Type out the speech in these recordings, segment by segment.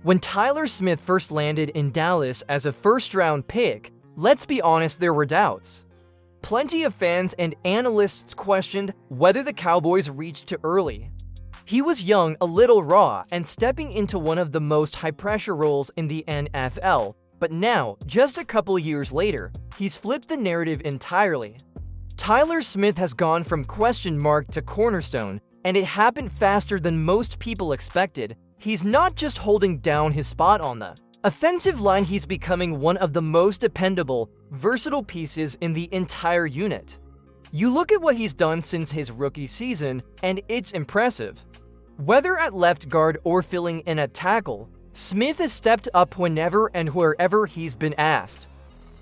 When Tyler Smith first landed in Dallas as a first-round pick, let's be honest, there were doubts. Plenty of fans and analysts questioned whether the Cowboys reached too early. He was young, a little raw, and stepping into one of the most high-pressure roles in the NFL, but now, just a couple years later, he's flipped the narrative entirely. Tyler Smith has gone from question mark to cornerstone, and it happened faster than most people expected. He's not just holding down his spot on the offensive line, he's becoming one of the most dependable, versatile pieces in the entire unit. You look at what he's done since his rookie season, and it's impressive. Whether at left guard or filling in at tackle, Smith has stepped up whenever and wherever he's been asked.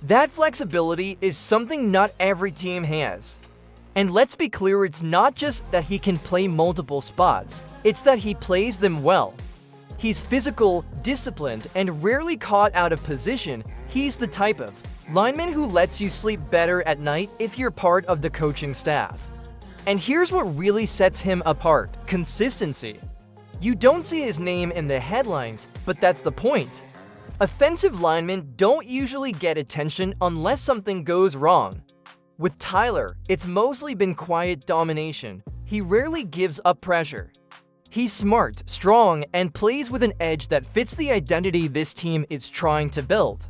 That flexibility is something not every team has. And let's be clear, it's not just that he can play multiple spots, it's that he plays them well. He's physical, disciplined, and rarely caught out of position. He's the type of lineman who lets you sleep better at night if you're part of the coaching staff. And here's what really sets him apart: consistency. You don't see his name in the headlines, but that's the point. Offensive linemen don't usually get attention unless something goes wrong. With Tyler, it's mostly been quiet domination. He rarely gives up pressure. He's smart, strong, and plays with an edge that fits the identity this team is trying to build.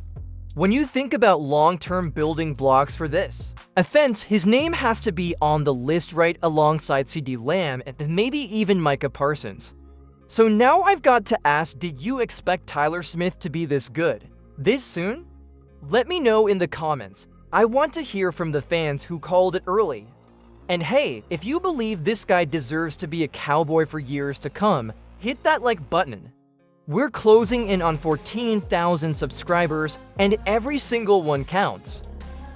When you think about long-term building blocks for this offense, his name has to be on the list right alongside CeeDee Lamb and maybe even Micah Parsons. So now I've got to ask, did you expect Tyler Smith to be this good this soon? Let me know in the comments. I want to hear from the fans who called it early. And hey, if you believe this guy deserves to be a Cowboy for years to come, hit that like button. We're closing in on 14,000 subscribers, and every single one counts.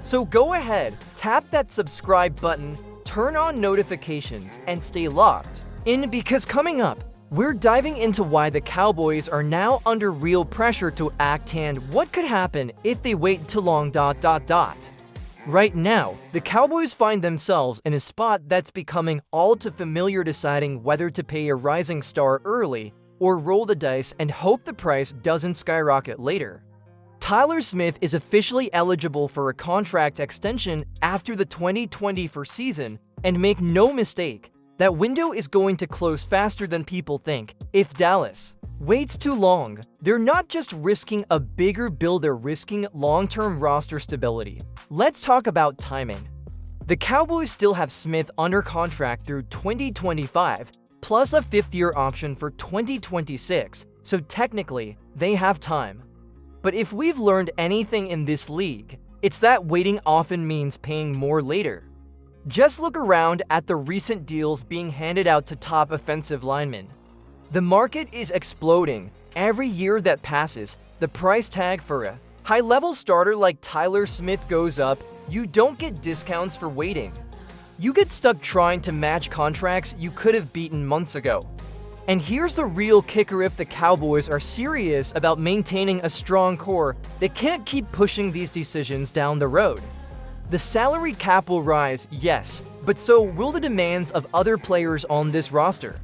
So go ahead, tap that subscribe button, turn on notifications, and stay locked in, because coming up, we're diving into why the Cowboys are now under real pressure to act and what could happen if they wait too long. Right now, the Cowboys find themselves in a spot that's becoming all too familiar, deciding whether to pay a rising star early or roll the dice and hope the price doesn't skyrocket later. Tyler Smith is officially eligible for a contract extension after the 2024 season, and make no mistake, that window is going to close faster than people think. If Dallas waits too long, they're not just risking a bigger bill, they're risking long-term roster stability. Let's talk about timing. The Cowboys still have Smith under contract through 2025, plus a fifth-year option for 2026, so technically, they have time. But if we've learned anything in this league, it's that waiting often means paying more later. Just look around at the recent deals being handed out to top offensive linemen. The market is exploding. Every year that passes, the price tag for a high-level starter like Tyler Smith goes up. You don't get discounts for waiting. You get stuck trying to match contracts you could have beaten months ago. And here's the real kicker: if the Cowboys are serious about maintaining a strong core, they can't keep pushing these decisions down the road. The salary cap will rise, yes, but so will the demands of other players on this roster.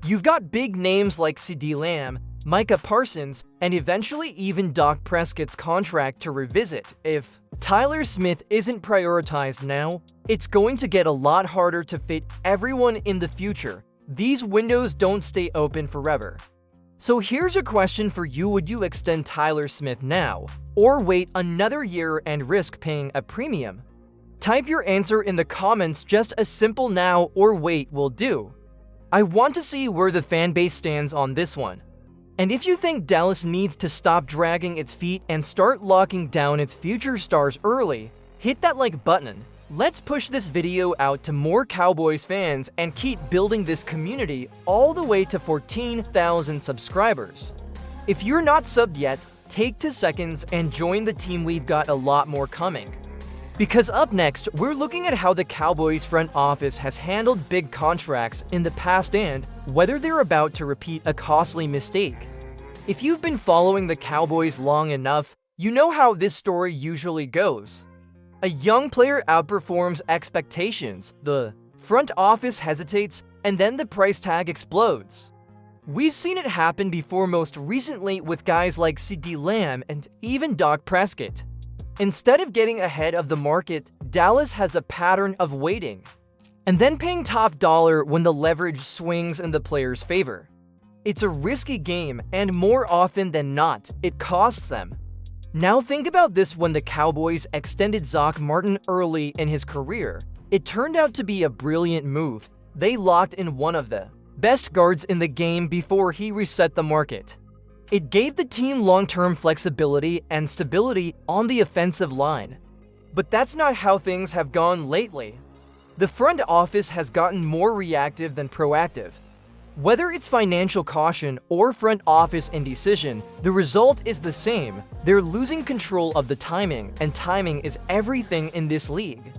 You've got big names like CeeDee Lamb, Micah Parsons, and eventually even Dak Prescott's contract to revisit. If Tyler Smith isn't prioritized now, it's going to get a lot harder to fit everyone in the future. These windows don't stay open forever. So here's a question for you: would you extend Tyler Smith now, or wait another year and risk paying a premium? Type your answer in the comments. Just a simple now or wait will do. I want to see where the fan base stands on this one. And if you think Dallas needs to stop dragging its feet and start locking down its future stars early, hit that like button. Let's push this video out to more Cowboys fans and keep building this community all the way to 14,000 subscribers. If you're not subbed yet, take 2 seconds and join the team. We've got a lot more coming. Because up next, we're looking at how the Cowboys front office has handled big contracts in the past and whether they're about to repeat a costly mistake. If you've been following the Cowboys long enough, you know how this story usually goes. A young player outperforms expectations, the front office hesitates, and then the price tag explodes. We've seen it happen before, most recently with guys like ceedee and even Dak Prescott. Instead of getting ahead of the market, Dallas has a pattern of waiting and then paying top dollar when the leverage swings in the player's favor. It's a risky game, and more often than not, it costs them. Now think about this: when the Cowboys extended Zach Martin early in his career, it turned out to be a brilliant move. They locked in one of the best guards in the game before he reset the market. It gave the team long-term flexibility and stability on the offensive line. But that's not how things have gone lately. The front office has gotten more reactive than proactive. Whether it's financial caution or front office indecision, the result is the same. They're losing control of the timing, and timing is everything in this league.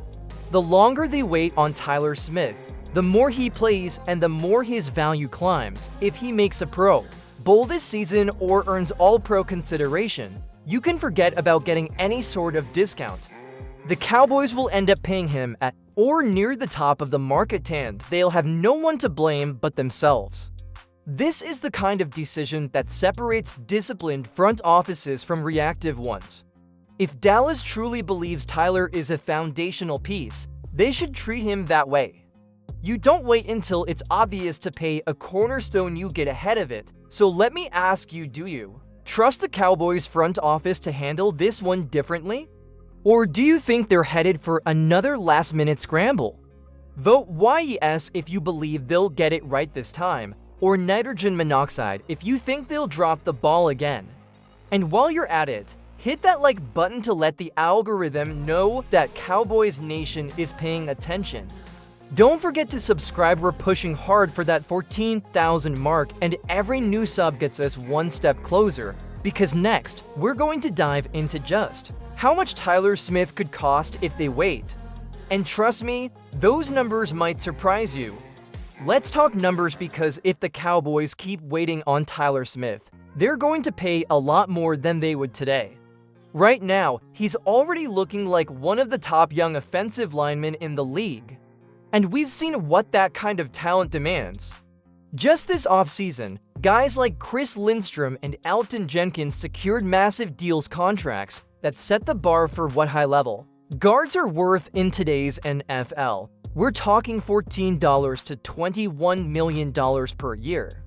The longer they wait on Tyler Smith, the more he plays and the more his value climbs. If he makes a Pro Bowl this season or earns All-Pro consideration, you can forget about getting any sort of discount. The Cowboys will end up paying him at or near the top of the market, and they'll have no one to blame but themselves. This is the kind of decision that separates disciplined front offices from reactive ones. If Dallas truly believes Tyler is a foundational piece, they should treat him that way. You don't wait until it's obvious to pay a cornerstone, you get ahead of it. So let me ask you, do you trust the Cowboys front office to handle this one differently? Or do you think they're headed for another last-minute scramble? Vote YES if you believe they'll get it right this time, or nitrogen monoxide if you think they'll drop the ball again. And while you're at it, hit that like button to let the algorithm know that Cowboys Nation is paying attention. Don't forget to subscribe. We're pushing hard for that 14,000 mark, and every new sub gets us one step closer, because next, we're going to dive into just how much Tyler Smith could cost if they wait. And trust me, those numbers might surprise you. Let's talk numbers, because if the Cowboys keep waiting on Tyler Smith, they're going to pay a lot more than they would today. Right now, he's already looking like one of the top young offensive linemen in the league. And we've seen what that kind of talent demands. Just this offseason, guys like Chris Lindstrom and Elgton Jenkins secured massive deals contracts that set the bar for what high-level guards are worth in today's NFL. We're talking $14 to $21 million per year.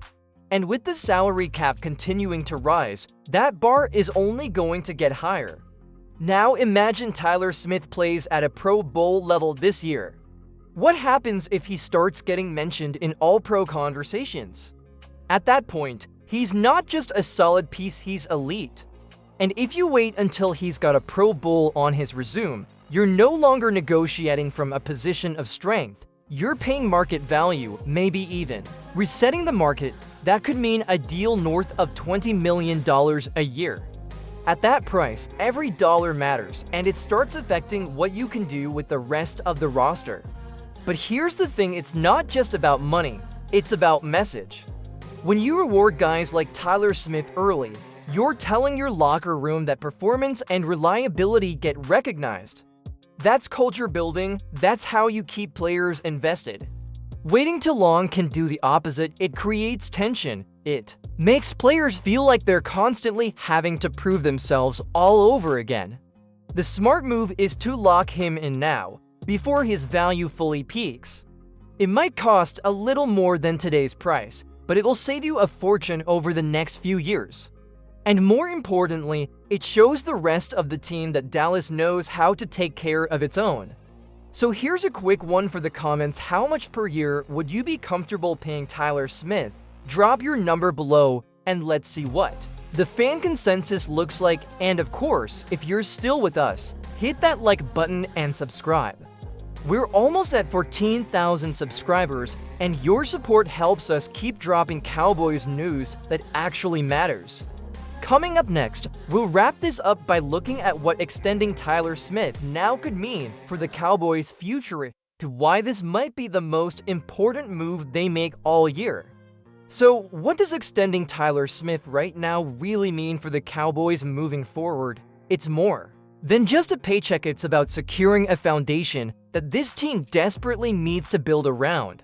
And with the salary cap continuing to rise, that bar is only going to get higher. Now imagine Tyler Smith plays at a Pro Bowl level this year. What happens if he starts getting mentioned in All-Pro conversations? At that point, he's not just a solid piece, he's elite. And if you wait until he's got a Pro Bowl on his resume, you're no longer negotiating from a position of strength. You're paying market value, maybe even resetting the market. That could mean a deal north of $20 million a year. At that price, every dollar matters, and it starts affecting what you can do with the rest of the roster. But here's the thing, it's not just about money, it's about message. When you reward guys like Tyler Smith early, you're telling your locker room that performance and reliability get recognized. That's culture building. That's how you keep players invested. Waiting too long can do the opposite. It creates tension. It makes players feel like they're constantly having to prove themselves all over again. The smart move is to lock him in now, before his value fully peaks. It might cost a little more than today's price, but it will save you a fortune over the next few years. And more importantly, it shows the rest of the team that Dallas knows how to take care of its own. So here's a quick one for the comments. How much per year would you be comfortable paying Tyler Smith? Drop your number below and let's see what the fan consensus looks like. And of course, if you're still with us, hit that like button and subscribe. We're almost at 14,000 subscribers, and your support helps us keep dropping Cowboys news that actually matters. Coming up next, we'll wrap this up by looking at what extending Tyler Smith now could mean for the Cowboys' future, to why this might be the most important move they make all year. So, what does extending Tyler Smith right now really mean for the Cowboys moving forward? It's more than just a paycheck. It's about securing a foundation that this team desperately needs to build around.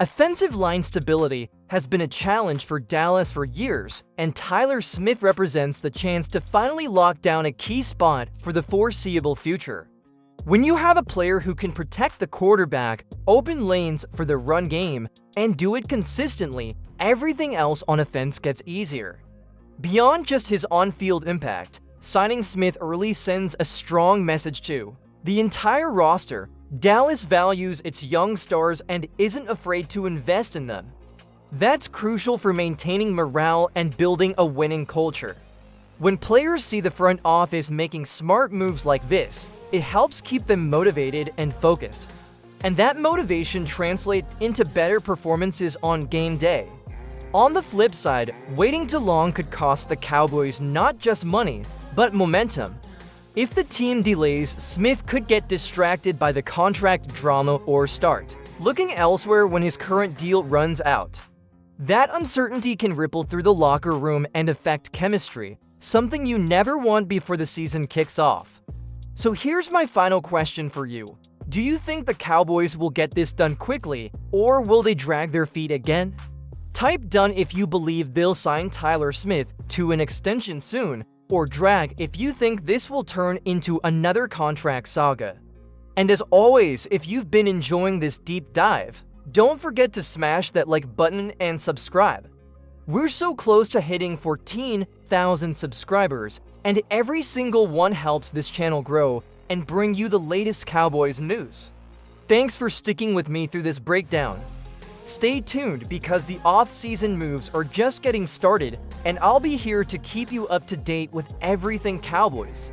Offensive line stability has been a challenge for Dallas for years, and Tyler Smith represents the chance to finally lock down a key spot for the foreseeable future. When you have a player who can protect the quarterback, open lanes for the run game, and do it consistently, everything else on offense gets easier. Beyond just his on-field impact, signing Smith early sends a strong message to the entire roster. Dallas values its young stars and isn't afraid to invest in them. That's crucial for maintaining morale and building a winning culture. When players see the front office making smart moves like this, it helps keep them motivated and focused. And that motivation translates into better performances on game day. On the flip side, waiting too long could cost the Cowboys not just money, but momentum. If the team delays, Smith could get distracted by the contract drama or start looking elsewhere when his current deal runs out. That uncertainty can ripple through the locker room and affect chemistry, something you never want before the season kicks off. So here's my final question for you. Do you think the Cowboys will get this done quickly, or will they drag their feet again? Type done if you believe they'll sign Tyler Smith to an extension soon, or drag if you think this will turn into another contract saga. And as always, if you've been enjoying this deep dive, don't forget to smash that like button and subscribe. We're so close to hitting 14,000 subscribers, and every single one helps this channel grow and bring you the latest Cowboys news. Thanks for sticking with me through this breakdown. Stay tuned because the off-season moves are just getting started, and I'll be here to keep you up to date with everything Cowboys.